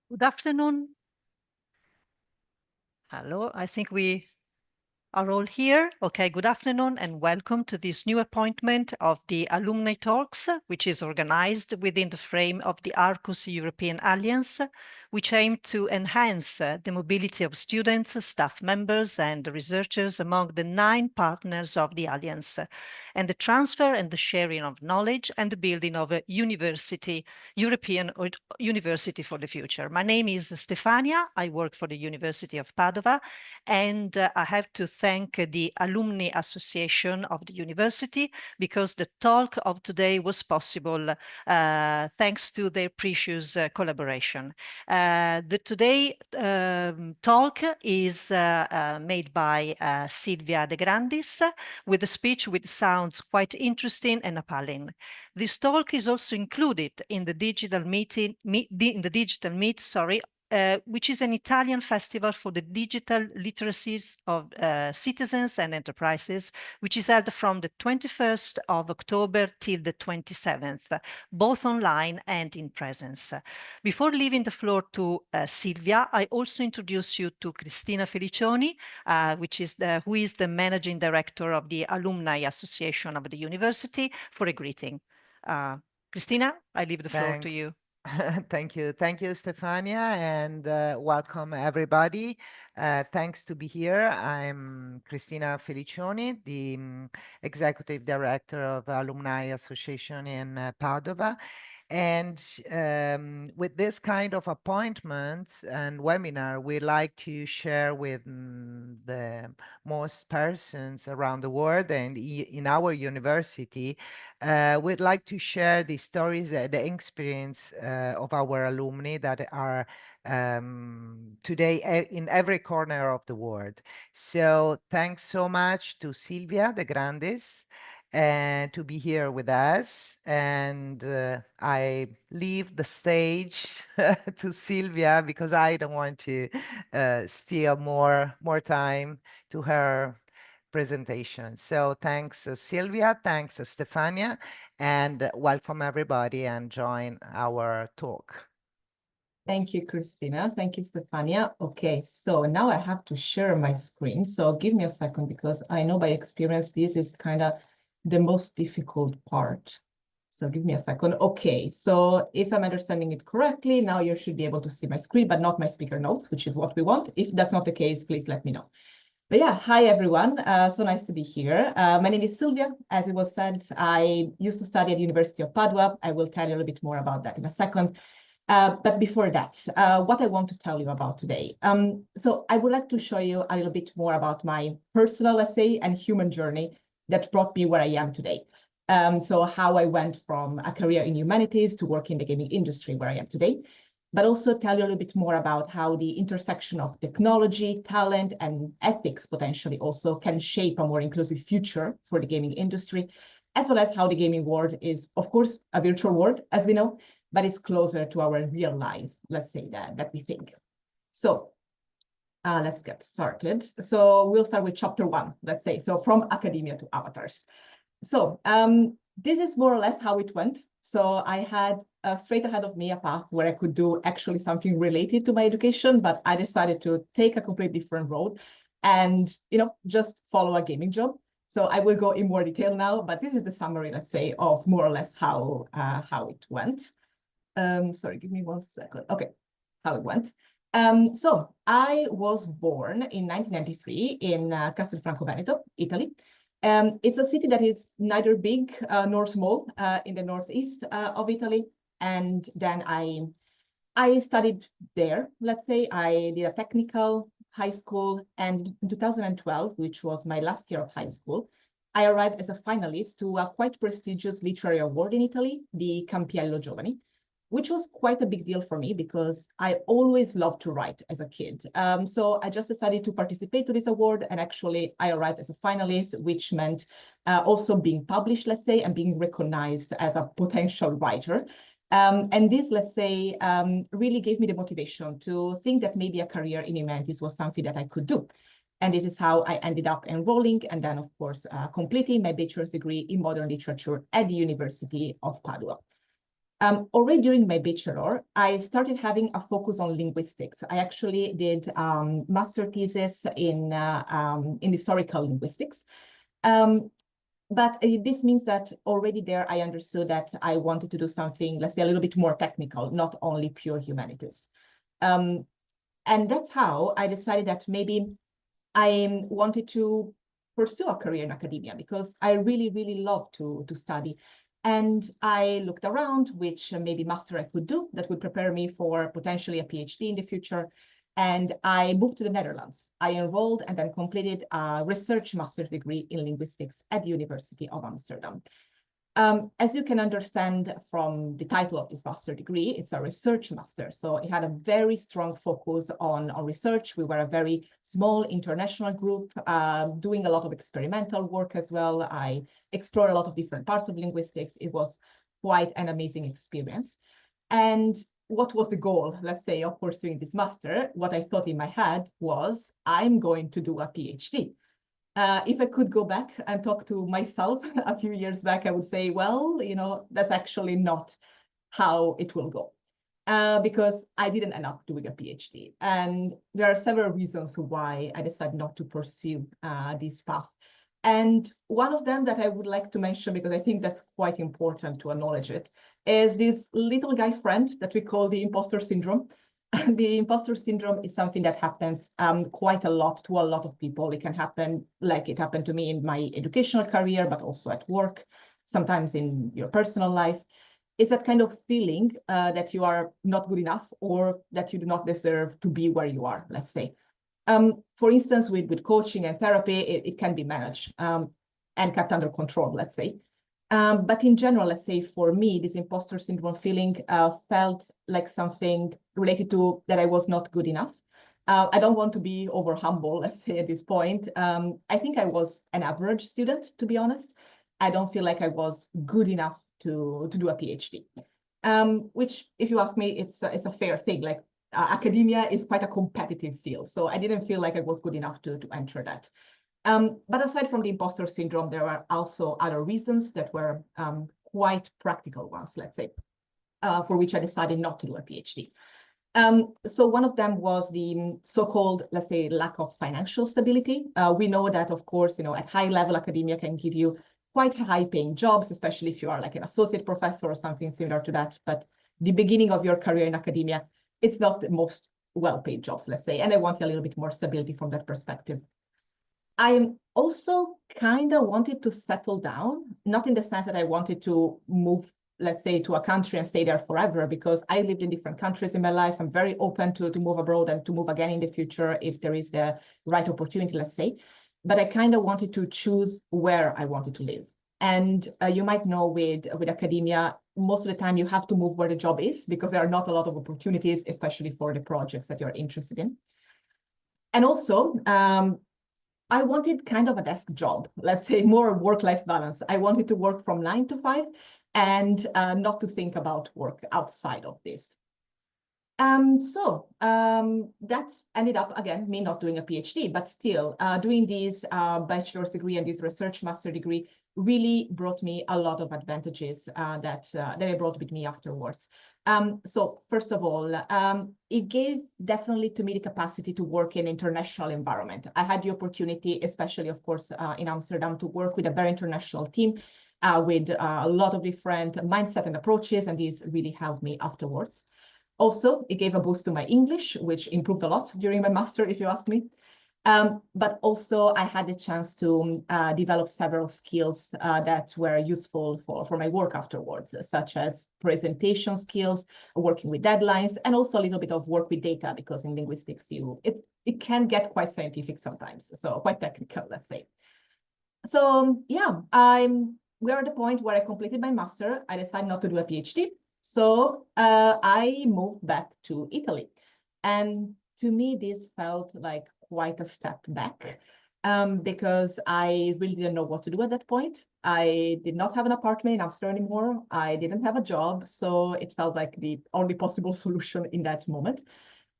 Good afternoon. Hello, I think we are all here. Okay, good afternoon and welcome to this new appointment of the Alumni Talks, which is organized within the frame of the Arqus European Alliance, which aim to enhance the mobility of students, staff members and researchers among the 9 partners of the Alliance, and the transfer and the sharing of knowledge and the building of a European university for the future. My name is Stefania. I work for the University of Padua, and I have to thank the Alumni Association of the university because the talk of today was possible thanks to their precious collaboration. The today talk is made by Silvia De Grandis with a speech which sounds quite interesting and appealing. This talk is also included in the digital meet, which is an Italian festival for the digital literacies of citizens and enterprises, which is held from the 21st of October till the 27th, both online and in presence. Before leaving the floor to Silvia, I also introduce you to Cristina Felicioni, who is the Managing Director of the Alumni Association of the University, for a greeting. Cristina, I leave the floor to Thanks. you. Thank you. Thank you, Stefania, and welcome everybody. Thanks to be here. I'm Cristina Felicioni, the Executive Director of Alumni Association in Padova. And with this kind of appointment and webinar, we like to share with the most persons around the world and in our university, we'd like to share the stories, the experience of our alumni that are today in every corner of the world. So thanks so much to Silvia De Grandis and to be here with us. And I leave the stage to Silvia because I don't want to steal more time to her presentation. So thanks, Silvia. Thanks, Stefania. And welcome everybody and join our talk. Thank you, Christina. Thank you, Stefania. Okay, so now I have to share my screen. So give me a second because I know by experience this is kind of the most difficult part. So give me a second. Okay, so if I'm understanding it correctly, now you should be able to see my screen, but not my speaker notes, which is what we want. If that's not the case, please let me know. But yeah, hi everyone. So nice to be here. My name is Silvia. As it was said, I used to study at the University of Padua. I will tell you a little bit more about that in a second. But before that, what I want to tell you about today. So I would like to show you a little bit more about my personal, let's say, and human journey that brought me where I am today. So how I went from a career in humanities to work in the gaming industry where I am today, but also tell you a little bit more about how the intersection of technology, talent, and ethics potentially also can shape a more inclusive future for the gaming industry, as well as how the gaming world is, of course, a virtual world, as we know, but it's closer to our real life, let's say that we think. So let's get started. So we'll start with chapter 1, let's say, so from academia to avatars. So this is more or less how it went. So I had straight ahead of me a path where I could do actually something related to my education, but I decided to take a completely different road and, just follow a gaming job. So I will go in more detail now, but this is the summary, let's say, of more or less how it went. Sorry, give me 1 second. Okay, how it went. So I was born in 1993 in Castelfranco Veneto, Italy. It's a city that is neither big nor small in the northeast of Italy. And then I studied there, let's say. I did a technical high school, and in 2012, which was my last year of high school, I arrived as a finalist to a quite prestigious literary award in Italy, the Campiello Giovani, which was quite a big deal for me because I always loved to write as a kid. So I just decided to participate to this award, and actually I arrived as a finalist, which meant also being published, let's say, and being recognized as a potential writer. And this, let's say, really gave me the motivation to think that maybe a career in humanities was something that I could do. And this is how I ended up enrolling and then, of course, completing my bachelor's degree in modern literature at the University of Padua. Already during my bachelor, I started having a focus on linguistics. I actually did master thesis in historical linguistics. But this means that already there I understood that I wanted to do something, let's say, a little bit more technical, not only pure humanities. And that's how I decided that maybe I wanted to pursue a career in academia, because I really, really love to study. And I looked around which maybe master I could do that would prepare me for potentially a PhD in the future. And I moved to the Netherlands. I enrolled and then completed a research master's degree in linguistics at the University of Amsterdam. As you can understand from the title of this master degree, it's a research master. So it had a very strong focus on research. We were a very small international group doing a lot of experimental work as well. I explored a lot of different parts of linguistics. It was quite an amazing experience. And what was the goal, let's say, of pursuing this master? What I thought in my head was, I'm going to do a PhD. If I could go back and talk to myself a few years back, I would say, well, that's actually not how it will go, because I didn't end up doing a PhD. And there are several reasons why I decided not to pursue this path. And one of them that I would like to mention, because I think that's quite important to acknowledge it, is this little guy friend that we call the imposter syndrome. The imposter syndrome is something that happens quite a lot to a lot of people. It can happen, like it happened to me in my educational career, but also at work, sometimes in your personal life. It's that kind of feeling that you are not good enough, or that you do not deserve to be where you are, let's say. For instance, with coaching and therapy, it can be managed and kept under control, let's say. But in general, let's say for me, this imposter syndrome feeling felt like something related to that I was not good enough. I don't want to be over humble, let's say, at this point. I think I was an average student, to be honest. I don't feel like I was good enough to do a PhD, which, if you ask me, it's a fair thing. Like academia is quite a competitive field. So I didn't feel like I was good enough to enter that. But aside from the imposter syndrome, there are also other reasons that were quite practical ones, let's say, for which I decided not to do a PhD. So one of them was the so-called, let's say, lack of financial stability. We know that, of course, at high level, academia can give you quite high-paying jobs, especially if you are like an associate professor or something similar to that. But the beginning of your career in academia, it's not the most well-paid jobs, let's say. And I wanted a little bit more stability from that perspective. I also kind of wanted to settle down, not in the sense that I wanted to move, let's say, to a country and stay there forever, because I lived in different countries in my life. I'm very open to move abroad and to move again in the future if there is the right opportunity, let's say. But I kind of wanted to choose where I wanted to live. And you might know with academia, most of the time you have to move where the job is, because there are not a lot of opportunities, especially for the projects that you're interested in. And also, I wanted kind of a desk job, let's say, more work-life balance. I wanted to work from 9 to 5 and not to think about work outside of this. So that ended up, again, me not doing a PhD, but still doing this bachelor's degree and this research master degree really brought me a lot of advantages that I brought with me afterwards. So first of all, it gave definitely to me the capacity to work in international environment. I had the opportunity, especially, of course, in Amsterdam, to work with a very international team with a lot of different mindset and approaches, and these really helped me afterwards. Also, it gave a boost to my English, which improved a lot during my master, if you ask me. But also, I had the chance to develop several skills that were useful for my work afterwards, such as presentation skills, working with deadlines, and also a little bit of work with data, because in linguistics, it can get quite scientific sometimes, so quite technical, let's say. So yeah, we're at the point where I completed my master. I decided not to do a PhD. So I moved back to Italy. And to me, this felt like quite a step back because I really didn't know what to do at that point. I did not have an apartment in Amsterdam anymore. I didn't have a job. So it felt like the only possible solution in that moment.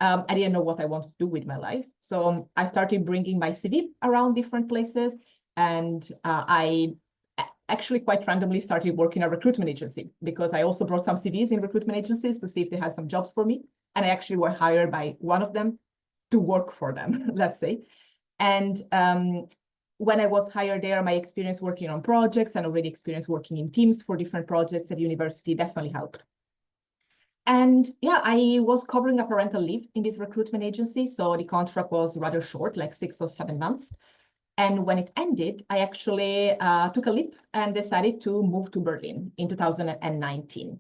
I didn't know what I wanted to do with my life. So I started bringing my CV around different places. And I actually quite randomly started working at a recruitment agency because I also brought some CVs in recruitment agencies to see if they had some jobs for me. And I actually were hired by one of them to work for them, let's say. And when I was hired there, my experience working on projects and already experience working in teams for different projects at university definitely helped. And yeah, I was covering a parental leave in this recruitment agency. So the contract was rather short, like 6 or 7 months. And when it ended, I actually took a leap and decided to move to Berlin in 2019.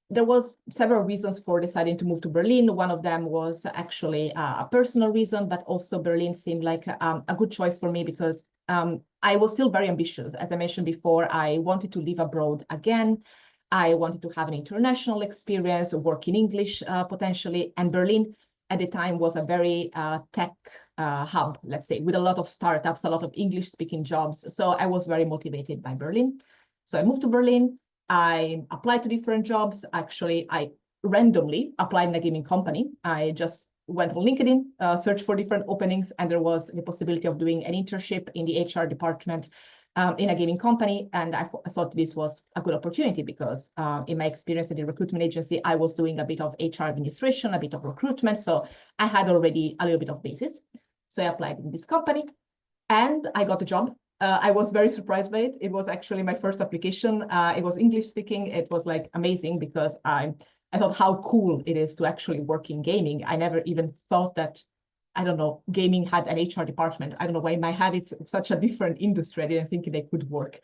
There was several reasons for deciding to move to Berlin. One of them was actually a personal reason, but also Berlin seemed like a good choice for me because I was still very ambitious. As I mentioned before, I wanted to live abroad again. I wanted to have an international experience, work in English potentially, and Berlin at the time was a very tech hub, let's say, with a lot of startups, a lot of English-speaking jobs. So I was very motivated by Berlin. So I moved to Berlin. I applied to different jobs. Actually, I randomly applied in a gaming company. I just went on LinkedIn, searched for different openings, and there was the possibility of doing an internship in the HR department in a gaming company. And I thought this was a good opportunity because in my experience at the recruitment agency, I was doing a bit of HR administration, a bit of recruitment. So I had already a little bit of basis. So I applied in this company and I got the job. I was very surprised by it. It was actually my first application. It was English speaking. It was like amazing because I thought how cool it is to actually work in gaming. I never even thought that, I don't know, gaming had an HR department. I don't know why in my head it's such a different industry. I didn't think they could work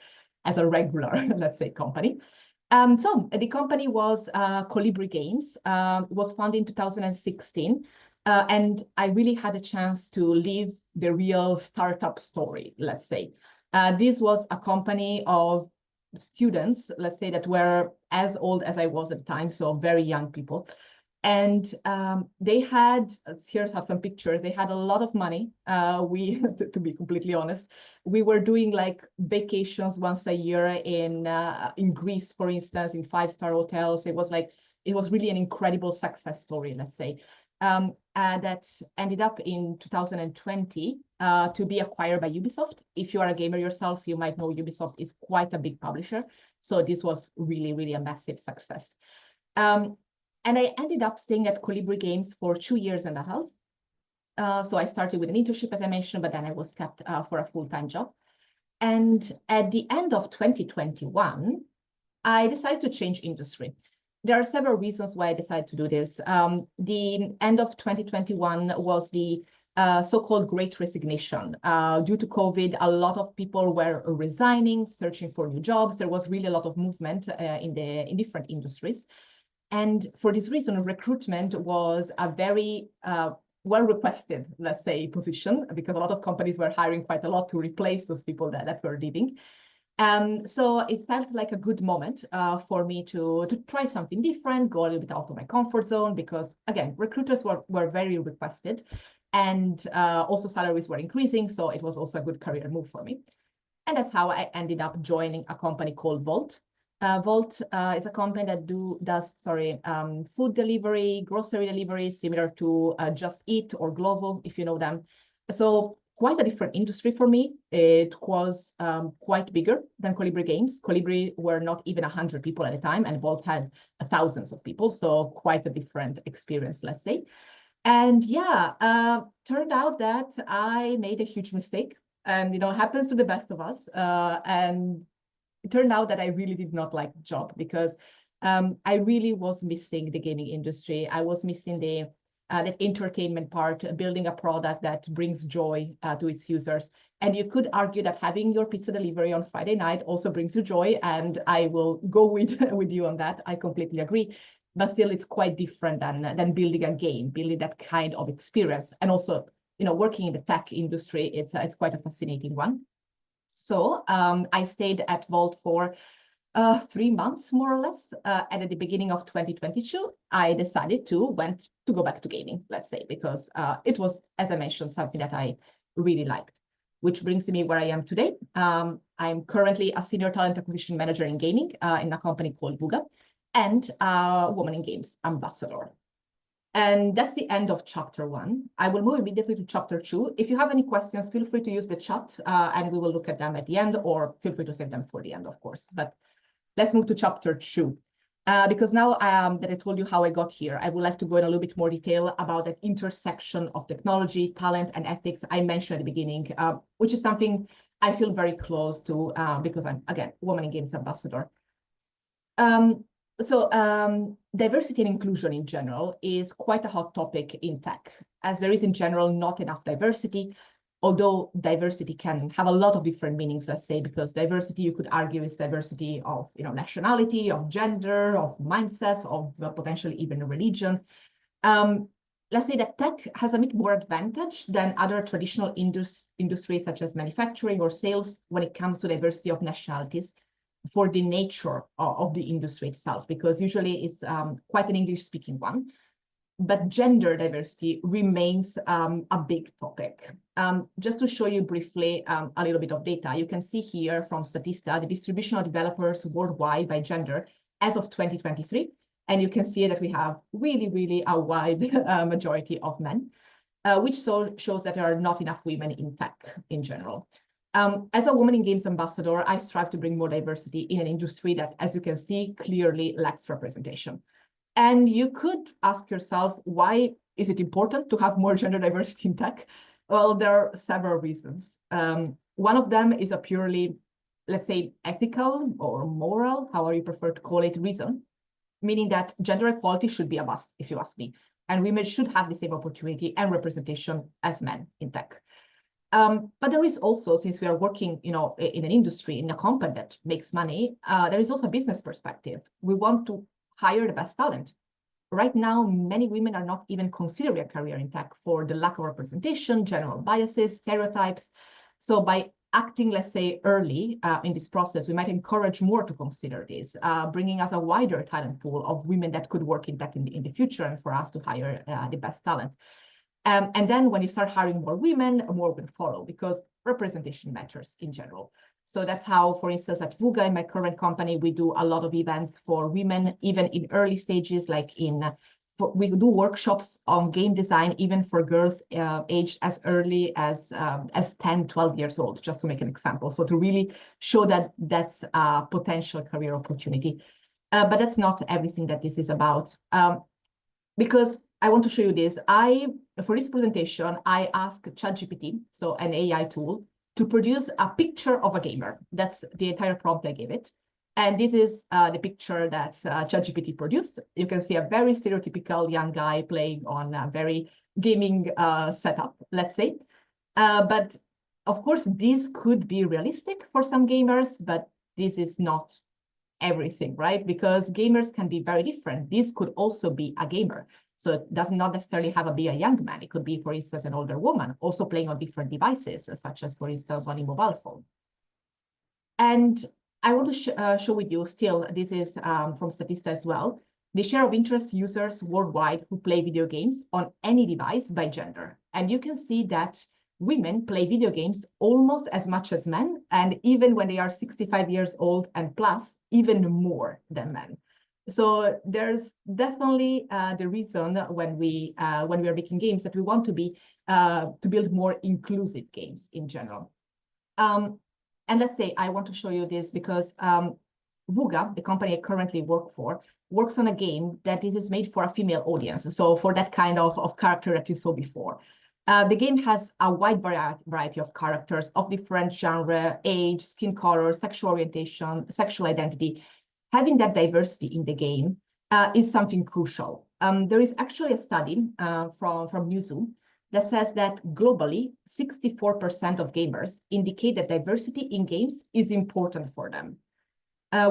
as a regular, let's say, company. So the company was Colibri Games. It was founded in 2016. And I really had a chance to live the real startup story, let's say. This was a company of students, let's say, that were as old as I was at the time, so very young people. And they had, here's have some pictures, they had a lot of money. To be completely honest, we were doing like vacations once a year in Greece, for instance, in 5-star hotels. It was really an incredible success story, let's say. That ended up in 2020 to be acquired by Ubisoft. If you are a gamer yourself, you might know Ubisoft is quite a big publisher. So this was really, really a massive success. And I ended up staying at Colibri Games for 2 years and a half. So I started with an internship, as I mentioned, but then I was kept for a full-time job. And at the end of 2021, I decided to change industry. There are several reasons why I decided to do this. The end of 2021 was the so-called Great Resignation. Due to COVID, a lot of people were resigning, searching for new jobs. There was really a lot of movement in different industries. And for this reason, recruitment was a very well-requested, let's say, position, because a lot of companies were hiring quite a lot to replace those people that were leaving. So it felt like a good moment for me to try something different, go a little bit out of my comfort zone, because again, recruiters were very requested, and also salaries were increasing. So it was also a good career move for me. And that's how I ended up joining a company called Volt. Volt is a company that does food delivery, grocery delivery, similar to Just Eat or Glovo, if you know them. So quite a different industry for me. It was quite bigger than Colibri Games. Colibri were not even 100 people at a time, and Volt had thousands of people. So quite a different experience, let's say. And yeah, turned out that I made a huge mistake, and it happens to the best of us. And it turned out that I really did not like the job because I really was missing the gaming industry. I was missing that entertainment part, building a product that brings joy to its users. And you could argue that having your pizza delivery on Friday night also brings you joy. And I will go with you on that. I completely agree. But still, it's quite different than building a game, building that kind of experience. And also, working in the tech industry, it's quite a fascinating one. So I stayed at Volt for 3 months, more or less. And at the beginning of 2022, I decided to go back to gaming, let's say, because it was, as I mentioned, something that I really liked, which brings me where I am today. I'm currently a senior talent acquisition manager in gaming in a company called Wooga, and Woman in Games ambassador. And that's the end of chapter 1. I will move immediately to chapter 2. If you have any questions, feel free to use the chat and we will look at them at the end, or feel free to save them for the end, of course. But let's move to chapter 2. Because now that I told you how I got here, I would like to go in a little bit more detail about that intersection of technology, talent, and ethics I mentioned at the beginning, which is something I feel very close to because I'm, again, Women in Games ambassador. Diversity and inclusion in general is quite a hot topic in tech, as there is in general not enough diversity, although diversity can have a lot of different meanings, let's say, because diversity, you could argue, is diversity of nationality, of gender, of mindsets, of potentially even religion. Let's say that tech has a bit more advantage than other traditional industries such as manufacturing or sales when it comes to diversity of nationalities, for the nature of the industry itself, because usually it's quite an English-speaking one. But gender diversity remains a big topic. Just to show you briefly a little bit of data, you can see here from Statista the distribution of developers worldwide by gender as of 2023. And you can see that we have really a wide majority of men, which shows that there are not enough women in tech in general. As a Women in Games ambassador, I strive to bring more diversity in an industry that, as you can see, clearly lacks representation. And you could ask yourself, why is it important to have more gender diversity in tech? Well, there are several reasons. One of them is a purely, let's say, ethical or moral, however you prefer to call it, reason, meaning that gender equality should be a must, if you ask me. And women should have the same opportunity and representation as men in tech. But there is also, since we are working, in an industry, in a company that makes money, there is also a business perspective. We want to hire the best talent. Right now, many women are not even considering a career in tech for the lack of representation, general biases, stereotypes. So by acting, let's say, early in this process, we might encourage more to consider this, bringing us a wider talent pool of women that could work in tech in the future, and for us to hire the best talent. And then when you start hiring more women, more will follow, because representation matters in general. So that's how, for instance, at Wooga, in my current company, we do a lot of events for women, even in early stages, like we do workshops on game design, even for girls aged as early as 10, 12 years old, just to make an example. So to really show that that's a potential career opportunity. But that's not everything that this is about. Because I want to show you this. For this presentation, I asked ChatGPT, so an AI tool, to produce a picture of a gamer. That's the entire prompt I gave it. And this is the picture that ChatGPT produced. You can see a very stereotypical young guy playing on a very gaming setup, let's say. But of course, this could be realistic for some gamers, but this is not everything, right? Because gamers can be very different. This could also be a gamer. So it does not necessarily have to be a young man. It could be, for instance, an older woman, also playing on different devices, such as, for instance, on a mobile phone. And I want to show with you still, this is from Statista as well, the share of interest users worldwide who play video games on any device by gender. And you can see that women play video games almost as much as men, and even when they are 65 years old and plus, even more than men. So there's definitely the reason when we are making games that we want to build more inclusive games in general. And let's say I want to show you this because Wooga, the company I currently work for, works on a game that is made for a female audience. So for that kind of character that you saw before. The game has a wide variety of characters of different genre, age, skin color, sexual orientation, sexual identity. Having that diversity in the game is something crucial. There is actually a study from Newzoo that says that globally, 64% of gamers indicate that diversity in games is important for them,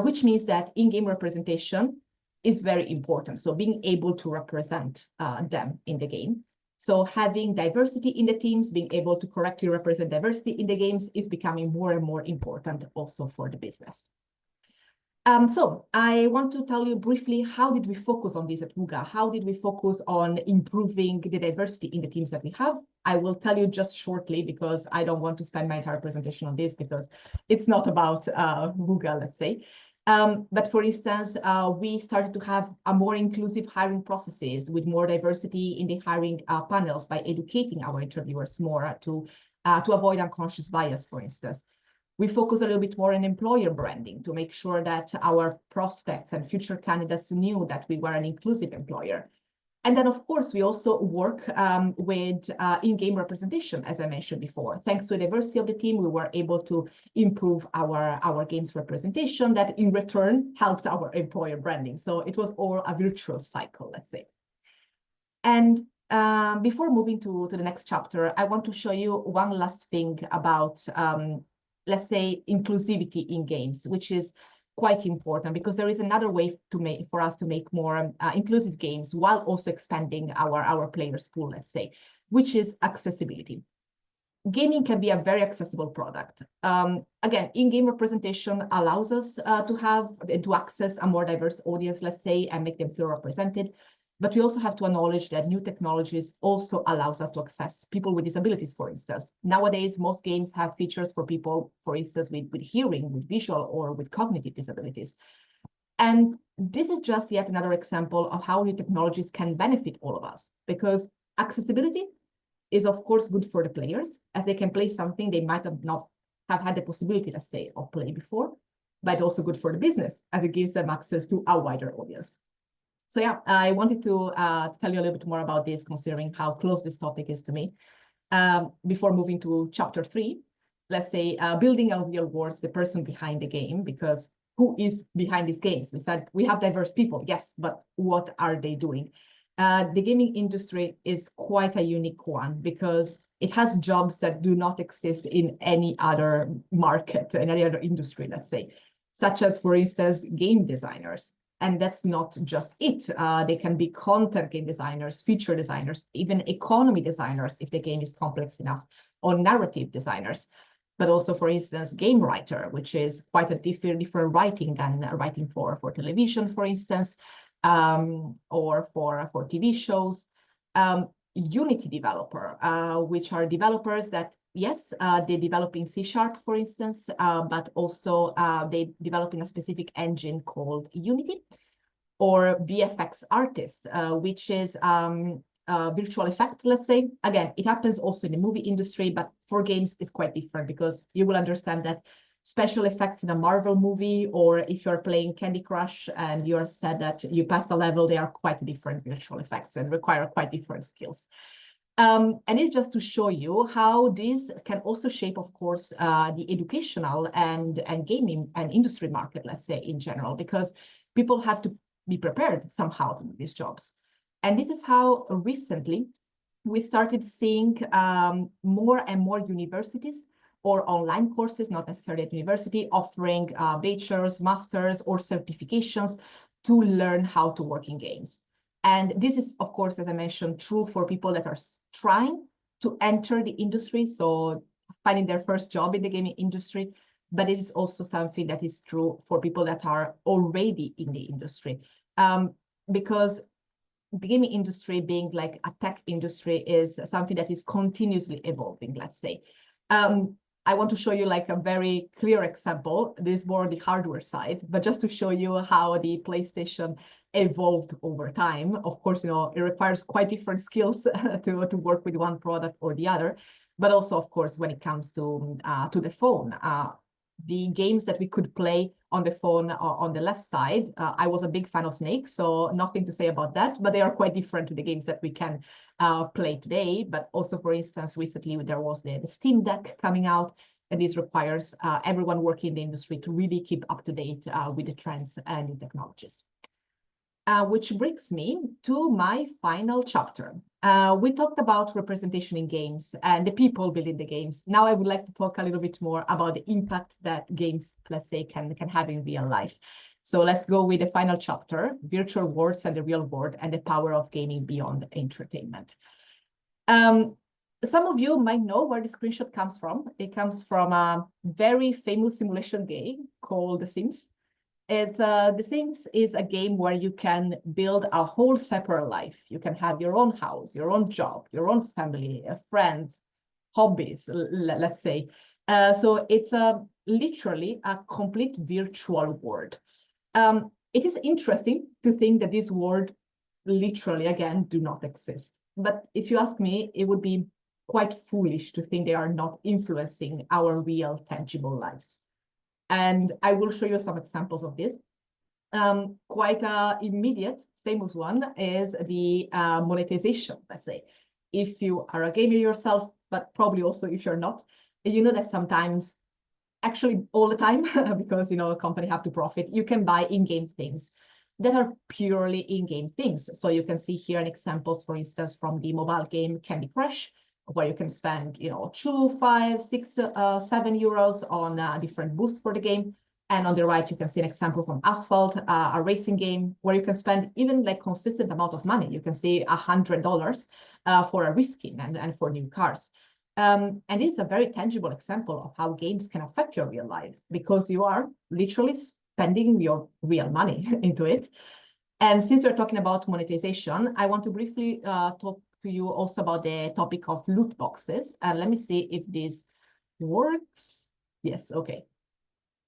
which means that in-game representation is very important. So being able to represent them in the game. So having diversity in the teams, being able to correctly represent diversity in the games is becoming more and more important also for the business. So I want to tell you briefly, how did we focus on this at Wooga? How did we focus on improving the diversity in the teams that we have? I will tell you just shortly, because I don't want to spend my entire presentation on this, because it's not about Wooga, let's say. But for instance, we started to have a more inclusive hiring processes with more diversity in the hiring panels by educating our interviewers more to avoid unconscious bias, for instance. We focus a little bit more on employer branding to make sure that our prospects and future candidates knew that we were an inclusive employer. And then, of course, we also work with in-game representation, as I mentioned before. Thanks to the diversity of the team, we were able to improve our games representation that in return helped our employer branding. So it was all a virtuous cycle, let's say. And before moving to the next chapter, I want to show you one last thing about, let's say, inclusivity in games, which is quite important because there is another way for us to make more inclusive games while also expanding our players pool, let's say, which is accessibility. Gaming can be a very accessible product. Again, in-game representation allows us to access a more diverse audience, let's say, and make them feel represented. But we also have to acknowledge that new technologies also allows us to access people with disabilities, for instance. Nowadays, most games have features for people, for instance, with hearing, with visual, or with cognitive disabilities. And this is just yet another example of how new technologies can benefit all of us, because accessibility is, of course, good for the players, as they can play something they might have not have had the possibility, let's say, of play before, but also good for the business, as it gives them access to a wider audience. So yeah, I wanted to tell you a little bit more about this, considering how close this topic is to me. Before moving to chapter 3, let's say building a real world, the person behind the game, because who is behind these games? We said we have diverse people, yes, but what are they doing? The gaming industry is quite a unique one because it has jobs that do not exist in any other market, in any other industry, let's say, such as, for instance, game designers. And that's not just it. They can be content game designers, feature designers, even economy designers if the game is complex enough, or narrative designers. But also, for instance, game writer, which is quite a different writing than writing for television, for instance, or for TV shows. Unity developer, which are developers that, yes, they develop in C#, for instance, but also they develop in a specific engine called Unity, or VFX artist, which is virtual effect, let's say. Again, it happens also in the movie industry, but for games it's quite different because you will understand that special effects in a Marvel movie, or if you're playing Candy Crush and you're said that you pass a level, they are quite different virtual effects and require quite different skills. And it's just to show you how this can also shape, of course, the educational and gaming and industry market, let's say, in general, because people have to be prepared somehow to do these jobs. And this is how recently we started seeing more and more universities or online courses, not necessarily at university, offering bachelor's, master's, or certifications to learn how to work in games. And this is, of course, as I mentioned, true for people that are trying to enter the industry, so finding their first job in the gaming industry, but it is also something that is true for people that are already in the industry. Because the gaming industry, being like a tech industry, is something that is continuously evolving, let's say. I want to show you like a very clear example. This is more the hardware side, but just to show you how the PlayStation evolved over time. Of course, it requires quite different skills to work with one product or the other, but also, of course, when it comes to the phone, the games that we could play on the phone on the left side, I was a big fan of Snake, so nothing to say about that, but they are quite different to the games that we can play today. But also, for instance, recently there was the Steam Deck coming out, and this requires everyone working in the industry to really keep up to date with the trends and new technologies. Which brings me to my final chapter. We talked about representation in games and the people building the games. Now I would like to talk a little bit more about the impact that games, let's say, can have in real life. So let's go with the final chapter, virtual worlds and the real world, and the power of gaming beyond entertainment. Some of you might know where the screenshot comes from. It comes from a very famous simulation game called The Sims. The Sims is a game where you can build a whole separate life. You can have your own house, your own job, your own family, friends, hobbies, let's say. So it's literally a complete virtual world. It is interesting to think that this world literally, again, do not exist. But if you ask me, it would be quite foolish to think they are not influencing our real, tangible lives. And I will show you some examples of this. Quite an immediate, famous one is the monetization, let's say. If you are a gamer yourself, but probably also if you're not, you know that sometimes, actually all the time, because a company have to profit, you can buy in-game things that are purely in-game things. So you can see here an examples, for instance, from the mobile game Candy Crush, where you can spend 2, 5, 6, 7 euros on different boosts for the game. And on the right, you can see an example from Asphalt, a racing game, where you can spend even like consistent amount of money. You can see $100 for a reskin and for new cars. And this is a very tangible example of how games can affect your real life, because you are literally spending your real money into it. And since we're talking about monetization, I want to briefly talk to you also about the topic of loot boxes. And let me see if this works. Yes, okay.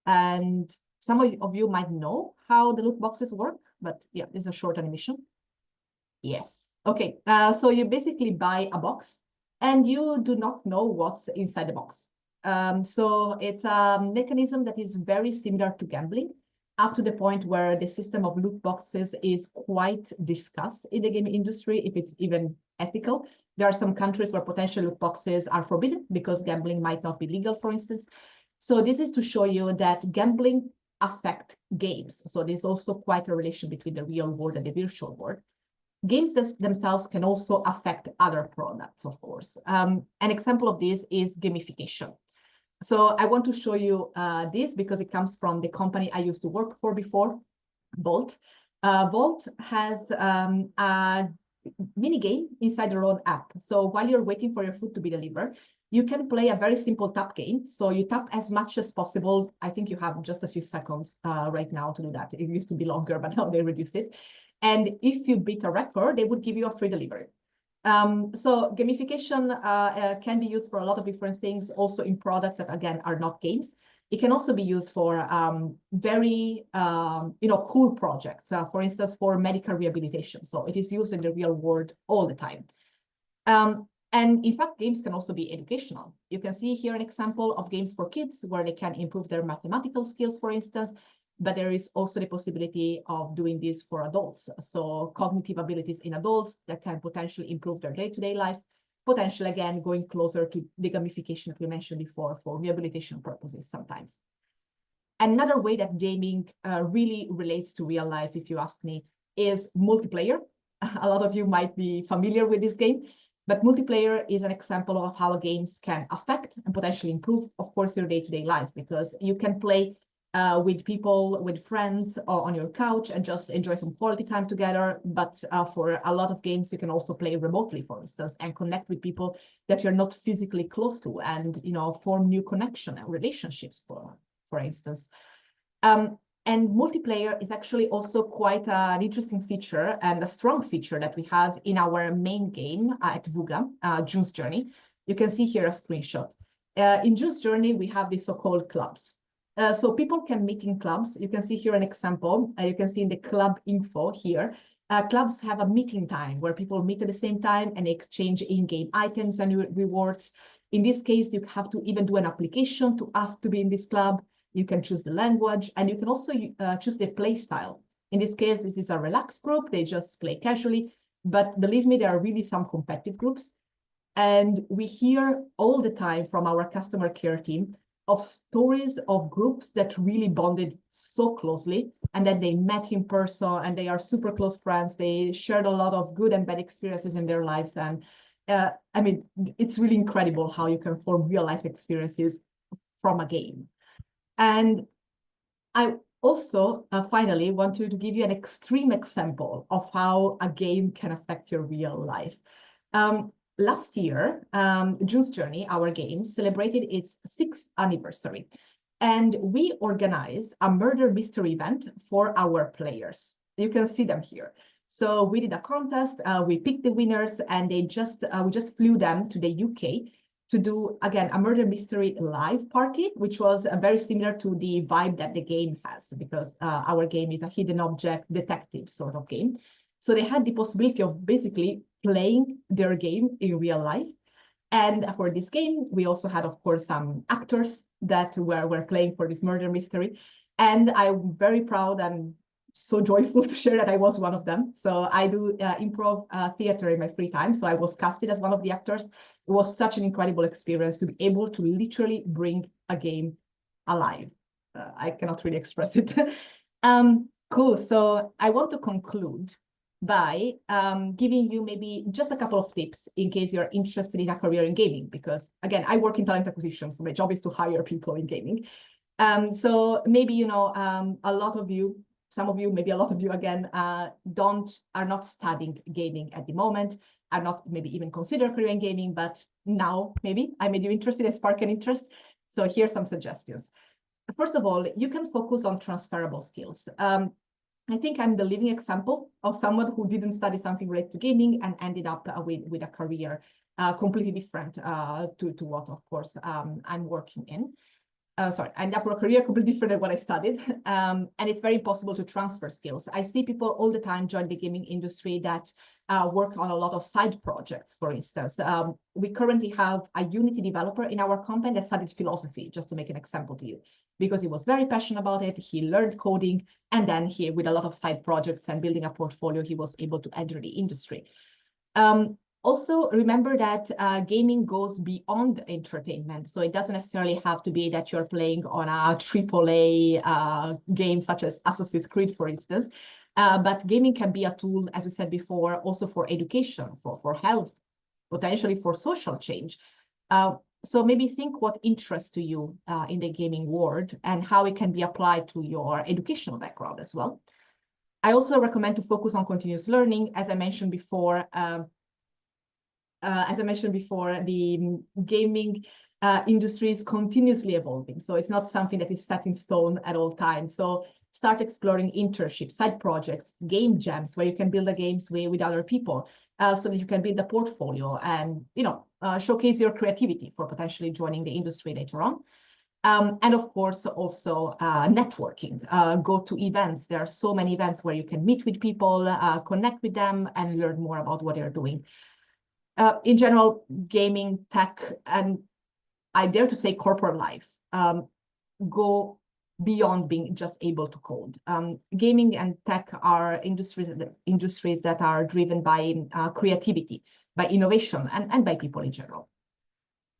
And some of you might know how the loot boxes work, but yeah, this is a short animation. Yes, okay. So you basically buy a box and you do not know what's inside the box. So it's a mechanism that is very similar to gambling, up to the point where the system of loot boxes is quite discussed in the game industry, if it's even ethical. There are some countries where potential loot boxes are forbidden because gambling might not be legal, for instance. So this is to show you that gambling affects games. So there's also quite a relation between the real world and the virtual world. Games themselves can also affect other products, of course. An example of this is gamification. So I want to show you this because it comes from the company I used to work for before, Volt. Volt has a mini game inside their own app. So while you're waiting for your food to be delivered, you can play a very simple tap game. So you tap as much as possible. I think you have just a few seconds right now to do that. It used to be longer, but now they reduced it. And if you beat a record, they would give you a free delivery. So gamification can be used for a lot of different things, also in products that, again, are not games. It can also be used for very cool projects, for instance, for medical rehabilitation. So it is used in the real world all the time. And in fact, games can also be educational. You can see here an example of games for kids where they can improve their mathematical skills, for instance, but there is also the possibility of doing this for adults. So cognitive abilities in adults that can potentially improve their day-to-day life, potentially, again, going closer to the gamification that we mentioned before for rehabilitation purposes sometimes. Another way that gaming really relates to real life, if you ask me, is multiplayer. A lot of you might be familiar with this game, but multiplayer is an example of how games can affect and potentially improve, of course, your day-to-day life, because you can play with people, with friends, or on your couch and just enjoy some quality time together. But for a lot of games, you can also play remotely, for instance, and connect with people that you're not physically close to, and form new connection and relationships, for instance. And multiplayer is actually also quite an interesting feature and a strong feature that we have in our main game at Wooga, June's Journey. You can see here a screenshot. In June's Journey, we have the so-called clubs. So people can meet in clubs. You can see here an example. You can see in the club info here. Clubs have a meeting time where people meet at the same time and exchange in-game items and rewards. In this case, you have to even do an application to ask to be in this club. You can choose the language, and you can also choose the play style. In this case, this is a relaxed group. They just play casually. But believe me, there are really some competitive groups. And we hear all the time from our customer care team of stories of groups that really bonded so closely, and that they met in person, and they are super close friends. They shared a lot of good and bad experiences in their lives. And I mean, it's really incredible how you can form real life experiences from a game. And I also finally want to give you an extreme example of how a game can affect your real life. Last year, June's Journey, our game, celebrated its 6th anniversary. And we organized a murder mystery event for our players. You can see them here. So we did a contest, we picked the winners, and we just flew them to the UK to do, again, a murder mystery live party, which was very similar to the vibe that the game has, because our game is a hidden object detective sort of game. So they had the possibility of basically playing their game in real life. And for this game, we also had, of course, some actors that were playing for this murder mystery. And I'm very proud and so joyful to share that I was one of them. So I do improv theater in my free time. So I was casted as one of the actors. It was such an incredible experience to be able to literally bring a game alive. I cannot really express it. Cool. So I want to conclude by giving you maybe just a couple of tips in case you're interested in a career in gaming, because again, I work in talent acquisition, so my job is to hire people in gaming. So maybe, you know, a lot of you, some of you, maybe a lot of you again, are not studying gaming at the moment, are not maybe even consider career in gaming, but now maybe I made you interested, I spark an interest. So here's some suggestions. First of all, you can focus on transferable skills. I think I'm the living example of someone who didn't study something related to gaming and ended up with a career completely different to what, of course, I'm working in. I ended up with a career completely different than what I studied. And it's very impossible to transfer skills. I see people all the time join the gaming industry that work on a lot of side projects, for instance. We currently have a Unity developer in our company that studied philosophy, just to make an example to you, because he was very passionate about it. He learned coding, and then with a lot of side projects and building a portfolio, he was able to enter the industry. Also, remember that gaming goes beyond entertainment. So it doesn't necessarily have to be that you're playing on a AAA game such as Assassin's Creed, for instance. But gaming can be a tool, as we said before, also for education, for health, potentially for social change. So maybe think what interests to you in the gaming world and how it can be applied to your educational background as well. I also recommend to focus on continuous learning. As I mentioned before, the gaming industry is continuously evolving. So it's not something that is set in stone at all times. So start exploring internships, side projects, game jams, where you can build the games with other people so that you can build a portfolio and, you know, showcase your creativity for potentially joining the industry later on. And of course, also networking, go to events. There are so many events where you can meet with people, connect with them, and learn more about what they're doing. In general, gaming, tech, and I dare to say corporate life go beyond being just able to code. Gaming and tech are industries that are driven by creativity, by innovation, and by people in general.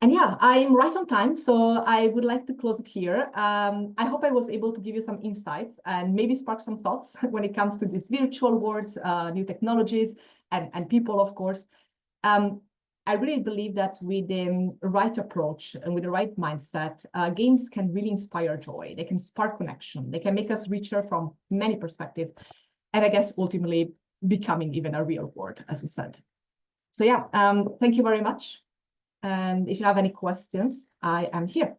And yeah, I'm right on time, so I would like to close it here. I hope I was able to give you some insights and maybe spark some thoughts when it comes to these virtual worlds, new technologies, and people, of course. I really believe that with the right approach and with the right mindset, games can really inspire joy. They can spark connection. They can make us richer from many perspectives. And I guess ultimately becoming even a real world, as we said. So yeah, thank you very much. And if you have any questions, I am here.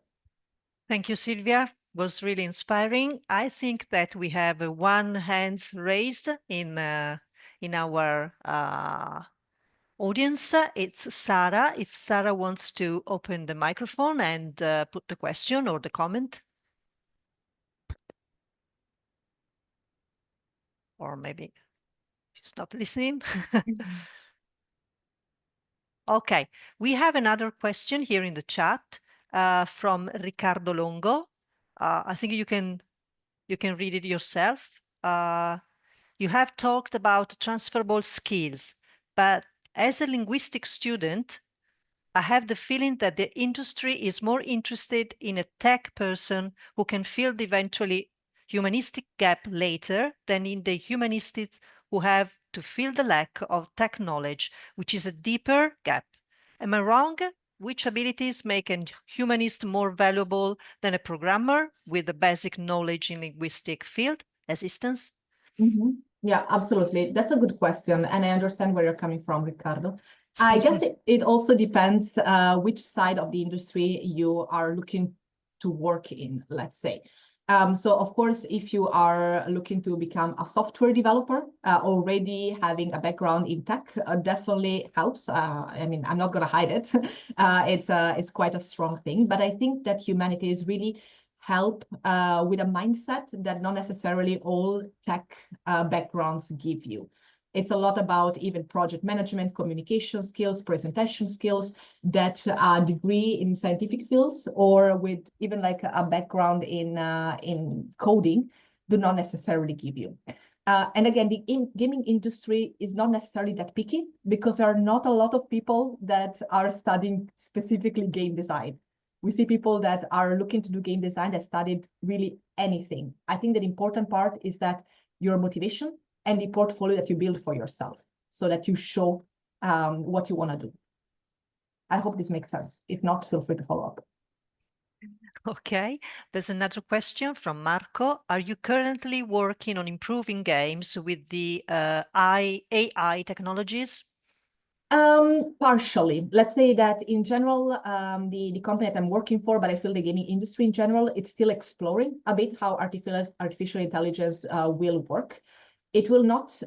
Thank you, Silvia. It was really inspiring. I think that we have one hand raised in our audience. It's Sarah. If Sarah wants to open the microphone and put the question or the comment. Or maybe she's not listening. Okay, we have another question here in the chat from Riccardo Longo. I think you can read it yourself. You have talked about transferable skills, but as a linguistic student, I have the feeling that the industry is more interested in a tech person who can fill the eventually humanistic gap later than in the humanists who have to fill the lack of tech knowledge, which is a deeper gap. Am I wrong? Which abilities make a humanist more valuable than a programmer with the basic knowledge in linguistic field? Assistance? Mm-hmm. Yeah, absolutely. That's a good question. And I understand where you're coming from, Riccardo. I guess it also depends which side of the industry you are looking to work in, let's say. So of course, if you are looking to become a software developer, already having a background in tech definitely helps. I mean, I'm not going to hide it. It's quite a strong thing, but I think that humanities really help with a mindset that not necessarily all tech backgrounds give you. It's a lot about even project management, communication skills, presentation skills that a degree in scientific fields or with even like a background in coding do not necessarily give you. And again, the gaming industry is not necessarily that picky because there are not a lot of people that are studying specifically game design. We see people that are looking to do game design that studied really anything. I think that the important part is that your motivation and the portfolio that you build for yourself so that you show what you want to do. I hope this makes sense. If not, feel free to follow up. Okay, there's another question from Marco. Are you currently working on improving games with the AI technologies? Partially. Let's say that in general, the company that I'm working for, but I feel the gaming industry in general, it's still exploring a bit how artificial intelligence will work. It will not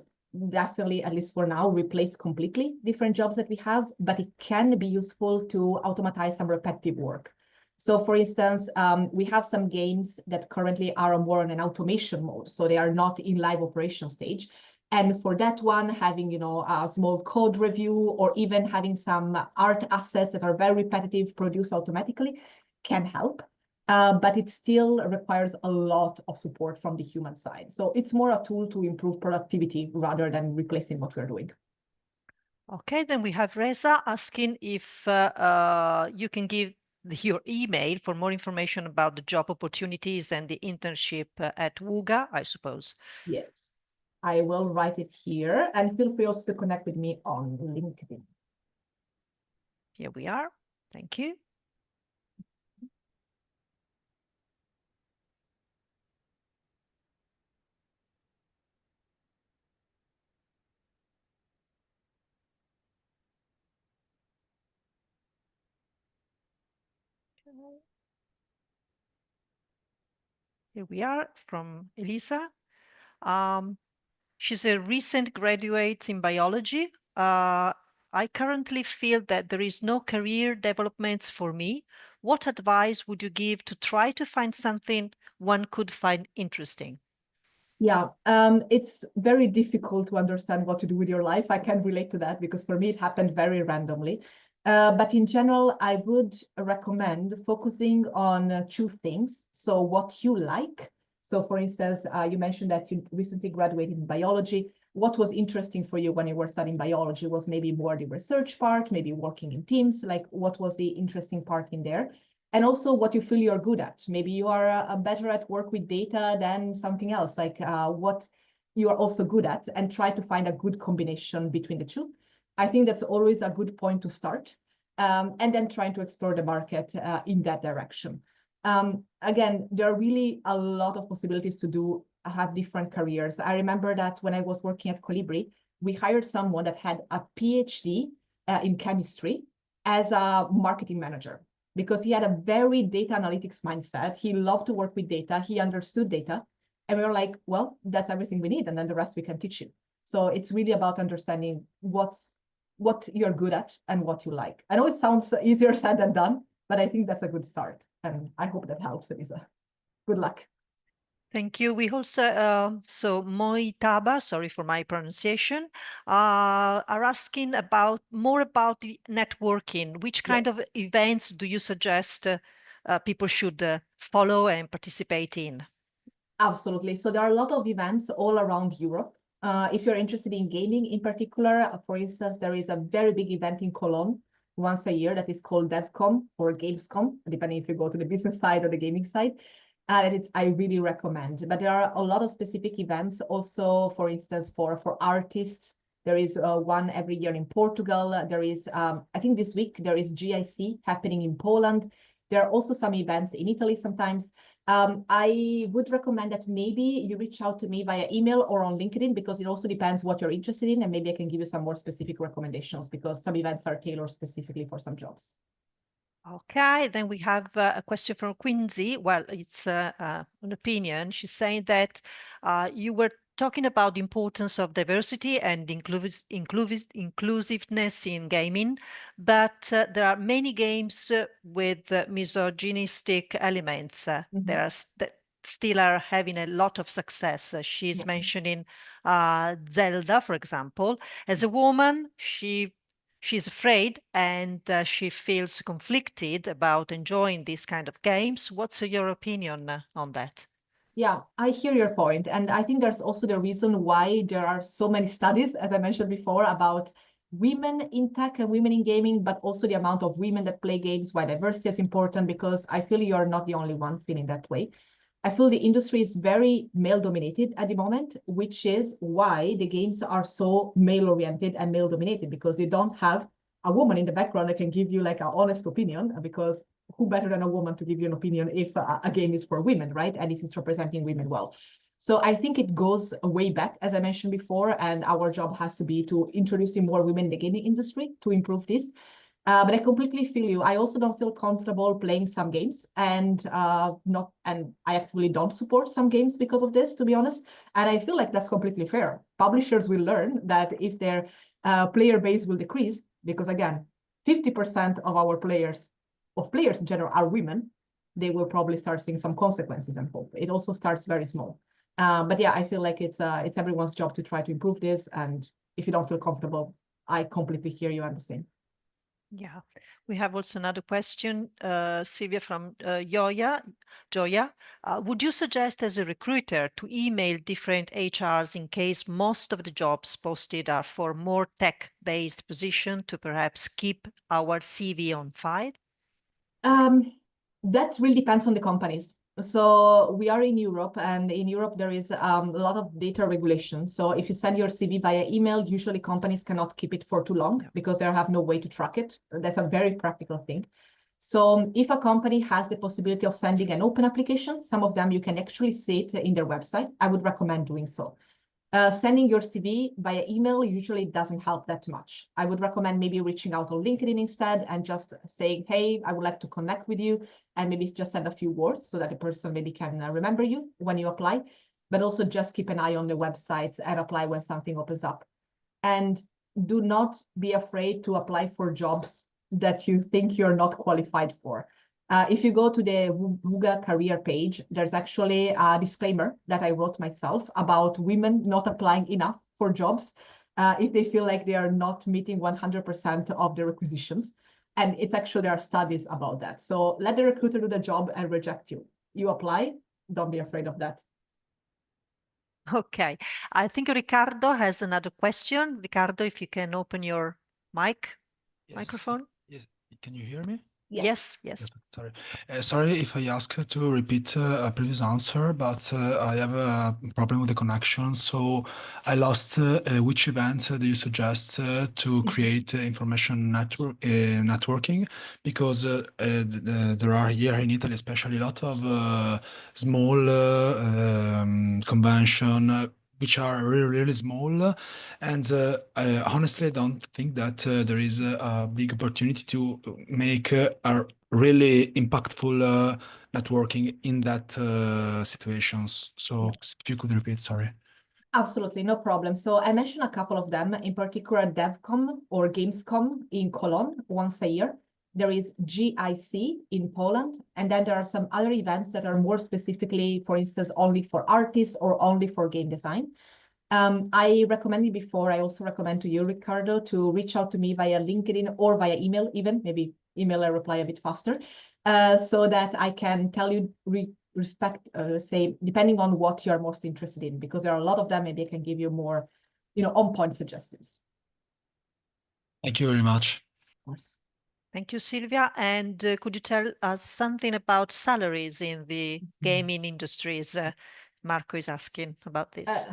definitely, at least for now, replace completely different jobs that we have, but it can be useful to automatize some repetitive work. So for instance, we have some games that currently are more on an automation mode, so they are not in live operation stage. And for that one, having, a small code review or even having some art assets that are very repetitive produced automatically can help. But it still requires a lot of support from the human side. So it's more a tool to improve productivity rather than replacing what we're doing. Okay, then we have Reza asking if you can give your email for more information about the job opportunities and the internship at Wooga, I suppose. Yes. I will write it here, and feel free also to connect with me on LinkedIn. Here we are. Thank you. Here we are from Elisa. She's a recent graduate in biology. I currently feel that there is no career developments for me. What advice would you give to try to find something one could find interesting? Yeah, it's very difficult to understand what to do with your life. I can relate to that because for me, it happened very randomly. But in general, I would recommend focusing on two things. So what you like. So for instance, you mentioned that you recently graduated in biology. What was interesting for you when you were studying biology was maybe more the research part, maybe working in teams, like what was the interesting part in there? And also what you feel you're good at. Maybe you are better at work with data than something else, like what you are also good at, and try to find a good combination between the two. I think that's always a good point to start. And then trying to explore the market in that direction. Again, there are really a lot of possibilities to have different careers. I remember that when I was working at Colibri, we hired someone that had a PhD in chemistry as a marketing manager, because he had a very data analytics mindset. He loved to work with data. He understood data. And we were like, well, that's everything we need. And then the rest we can teach you. So it's really about understanding what you're good at and what you like. I know it sounds easier said than done, but I think that's a good start. And I hope that helps, Elisa. Good luck. Thank you. We also, so Moitaba, sorry for my pronunciation, are asking more about the networking. Which kind of events do you suggest people should follow and participate in? Absolutely. So there are a lot of events all around Europe. If you're interested in gaming in particular, for instance, there is a very big event in Cologne once a year that is called DevCon or Gamescom, depending if you go to the business side or the gaming side. I really recommend. But there are a lot of specific events also, for instance, for artists. There is one every year in Portugal. There is, I think this week, there is GIC happening in Poland. There are also some events in Italy sometimes. I would recommend that maybe you reach out to me via email or on LinkedIn, because it also depends what you're interested in, and maybe I can give you some more specific recommendations because some events are tailored specifically for some jobs. Okay, then we have a question from Quincy. Well, it's an opinion. She's saying that you were talking about the importance of diversity and inclusiveness in gaming, but there are many games with misogynistic elements that still are having a lot of success. She's mentioning Zelda, for example. As a woman, she's afraid and she feels conflicted about enjoying these kind of games. What's your opinion on that? Yeah, I hear your point. And I think there's also the reason why there are so many studies, as I mentioned before, about women in tech and women in gaming, but also the amount of women that play games, why diversity is important, because I feel you're not the only one feeling that way. I feel the industry is very male dominated at the moment, which is why the games are so male oriented and male dominated, because you don't have a woman in the background that can give you like an honest opinion, because who better than a woman to give you an opinion if a game is for women, right? And if it's representing women well. So I think it goes way back, as I mentioned before, and our job has to be to introducing more women in the gaming industry to improve this. But I completely feel you. I also don't feel comfortable playing some games, and I actually don't support some games because of this, to be honest. And I feel like that's completely fair. Publishers will learn that if their player base will decrease, because again, 50% of our players in general are women, they will probably start seeing some consequences and hope. It also starts very small. But yeah, I feel like it's everyone's job to try to improve this. And if you don't feel comfortable, I completely hear you and the same. Yeah, we have also another question, Silvia, from Joya. Would you suggest as a recruiter to email different HRs in case most of the jobs posted are for more tech-based position to perhaps keep our CV on file? That really depends on the companies. So we are in Europe, and in Europe there is a lot of data regulation. So if you send your CV via email, usually companies cannot keep it for too long because they have no way to track it. That's a very practical thing. So if a company has the possibility of sending an open application, some of them you can actually see it in their website. I would recommend doing so. Sending your CV via email usually doesn't help that much. I would recommend maybe reaching out on LinkedIn instead and just saying, hey, I would like to connect with you, and maybe just send a few words so that the person maybe can remember you when you apply, but also just keep an eye on the websites and apply when something opens up. And do not be afraid to apply for jobs that you think you're not qualified for. If you go to the Wooga career page, there's actually a disclaimer that I wrote myself about women not applying enough for jobs if they feel like they are not meeting 100% of the requisitions. And it's actually, there are studies about that. So let the recruiter do the job and reject you. You apply, don't be afraid of that. Okay, I think Ricardo has another question. Ricardo, if you can open your microphone. Yes, can you hear me? Yes. Sorry. Sorry if I ask to repeat a previous answer, but I have a problem with the connection. So I lost which event do you suggest to create information networking? Because there are here in Italy, especially a lot of small convention which are really small. And I honestly don't think that there is a big opportunity to make a really impactful networking in that situations. So if you could repeat, sorry. Absolutely, no problem. So I mentioned a couple of them, in particular DevCom or Gamescom in Cologne once a year. There is GIC in Poland, and then there are some other events that are more specifically, for instance, only for artists or only for game design. I recommended before, I also recommend to you, Ricardo, to reach out to me via LinkedIn or via email even, maybe email I reply a bit faster, so that I can tell you say, depending on what you're most interested in, because there are a lot of them, maybe I can give you more, on-point suggestions. Thank you very much. Of course. Thank you, Silvia. And could you tell us something about salaries in the gaming industries? Marco is asking about this.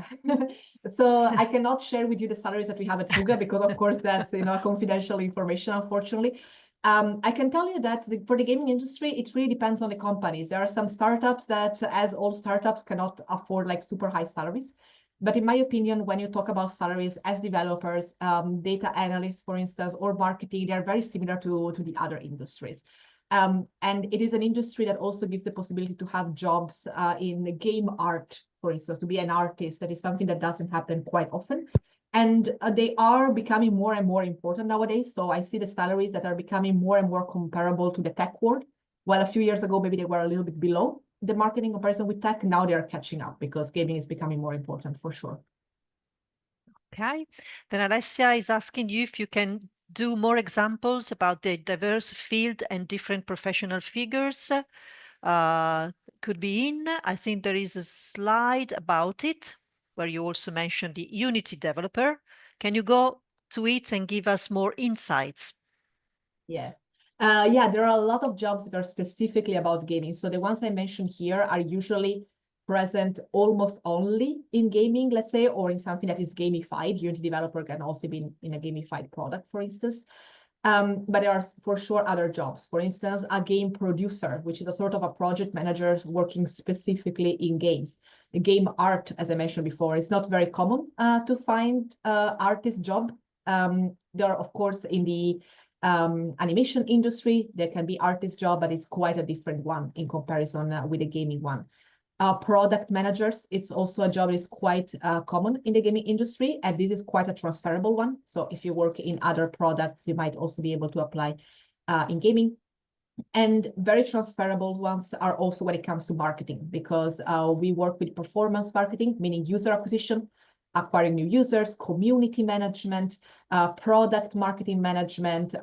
So I cannot share with you the salaries that we have at Wooga because, of course, that's confidential information, unfortunately. I can tell you that for the gaming industry, it really depends on the companies. There are some startups that, as all startups, cannot afford like super high salaries. But in my opinion, when you talk about salaries as developers, data analysts, for instance, or marketing, they're very similar to the other industries. And it is an industry that also gives the possibility to have jobs in game art, for instance, to be an artist. That is something that doesn't happen quite often. And they are becoming more and more important nowadays. So I see the salaries that are becoming more and more comparable to the tech world. While a few years ago, maybe they were a little bit below the market in comparison with tech. Now they are catching up because gaming is becoming more important for sure. Okay. Then Alessia is asking you if you can do more examples about the diverse field and different professional figures could be in. I think there is a slide about it where you also mentioned the Unity developer. Can you go to it and give us more insights? Yeah. Yeah, there are a lot of jobs that are specifically about gaming. So the ones I mentioned here are usually present almost only in gaming, let's say, or in something that is gamified. Unity developer can also be in a gamified product, for instance. But there are for sure other jobs. For instance, a game producer, which is a sort of a project manager working specifically in games. The game art, as I mentioned before, is not very common to find artist job. There are, of course, in the animation industry, there can be artist job, but it's quite a different one in comparison with the gaming one. Product managers, it's also a job that is quite common in the gaming industry, and this is quite a transferable one. So if you work in other products, you might also be able to apply in gaming. And very transferable ones are also when it comes to marketing, because we work with performance marketing, meaning user acquisition, acquiring new users, community management, product marketing management.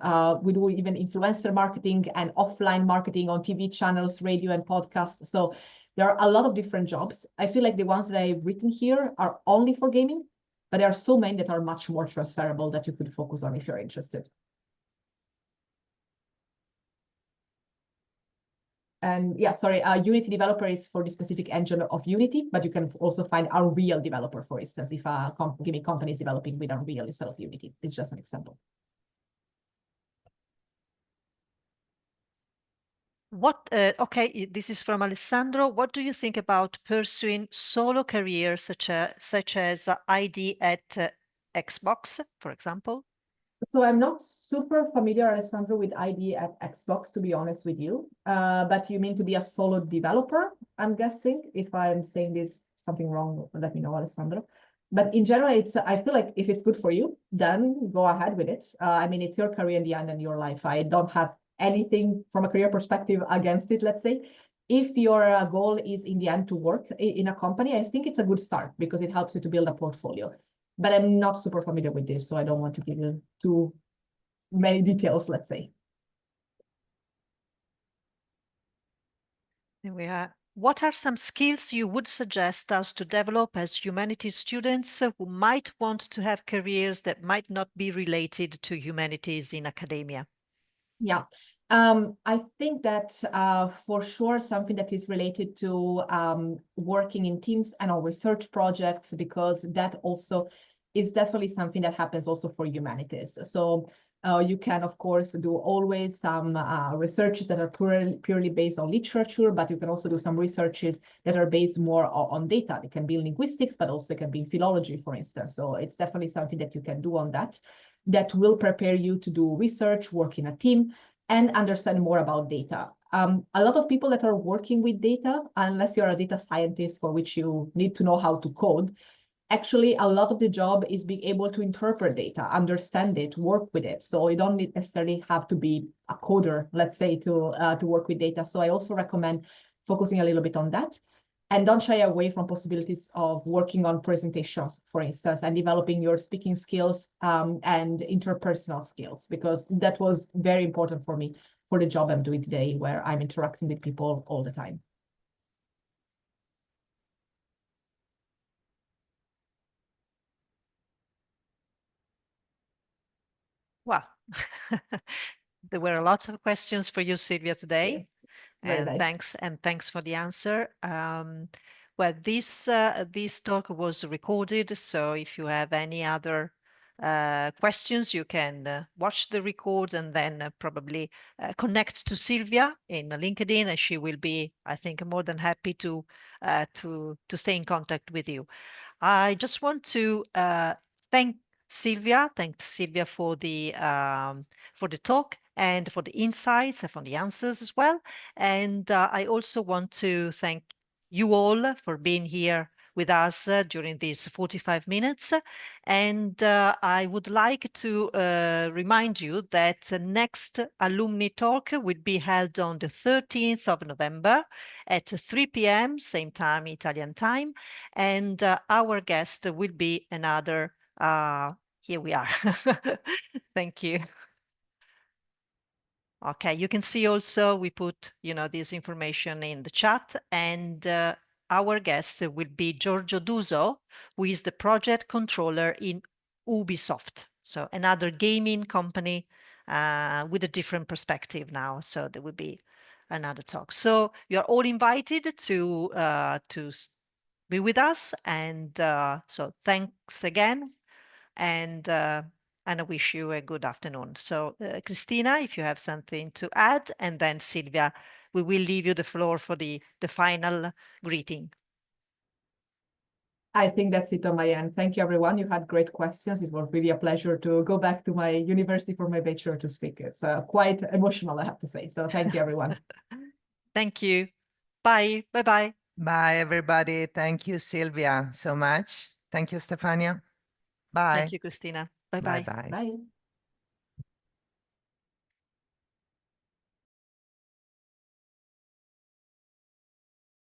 We do even influencer marketing and offline marketing on TV channels, radio and podcasts. So there are a lot of different jobs. I feel like the ones that I've written here are only for gaming, but there are so many that are much more transferable that you could focus on if you're interested. And yeah, sorry, Unity developer is for the specific engine of Unity, but you can also find Unreal developer, for instance, if a gaming company is developing with Unreal instead of Unity. It's just an example. Okay, this is from Alessandro. What do you think about pursuing solo careers such as ID at Xbox, for example? So I'm not super familiar, Alessandro, with ID at Xbox, to be honest with you. But you mean to be a solo developer, I'm guessing. If I'm saying this something wrong, let me know, Alessandro. But in general, I feel like if it's good for you, then go ahead with it. I mean, it's your career in the end and your life. I don't have anything from a career perspective against it, let's say. If your goal is in the end to work in a company, I think it's a good start because it helps you to build a portfolio. But I'm not super familiar with this, so I don't want to give you too many details, let's say. There What are some skills you would suggest us to develop as humanities students who might want to have careers that might not be related to humanities in academia? Yeah, I think that for sure something that is related to working in teams and on research projects, because that also is definitely something that happens also for humanities. So you can, of course, do always some researches that are purely based on literature, but you can also do some researches that are based more on data. It can be in linguistics, but also it can be in philology, for instance. So it's definitely something that you can do on that will prepare you to do research, work in a team, and understand more about data. A lot of people that are working with data, unless you're a data scientist for which you need to know how to code, actually a lot of the job is being able to interpret data, understand it, work with it. So you don't necessarily have to be a coder, let's say, to work with data. So I also recommend focusing a little bit on that. And don't shy away from possibilities of working on presentations, for instance, and developing your speaking skills and interpersonal skills, because that was very important for me for the job I'm doing today, where I'm interacting with people all the time. Wow. There were a lot of questions for you, Silvia, today. Yes. Very And nice. thanks for the answer. Well, this talk was recorded, so if you have any other questions, you can watch the record and then probably connect to Silvia in LinkedIn, and she will be, I think, more than happy to stay in contact with you. I just want to thank Silvia. Thanks, Silvia, for the talk and for the insights and for the answers as well. And I also want to thank you all for being here with us during these 45 minutes. And I would like to remind you that the next alumni talk will be held on the 13th of November at 3 p.m., same time, Italian time. And our guest will be another, here we are. Thank you. Okay, you can see also we put, this information in the chat, and our guest will be Giorgio Duso, who is the project controller in Ubisoft. So another gaming company with a different perspective now. So there will be another talk. So you're all invited to be with us. And so thanks again. And I wish you a good afternoon. So, Christina, if you have something to add, and then Silvia, we will leave you the floor for the final greeting. I think that's it on my end. Thank you, everyone. You had great questions. It was really a pleasure to go back to my university for my bachelor to speak. It's quite emotional, I have to say. So thank you, everyone. Thank you. Bye. Bye-bye. Bye, everybody. Thank you, Silvia, so much. Thank you, Stefania. Bye. Thank you, Christina. Bye-bye. Bye-bye. Bye.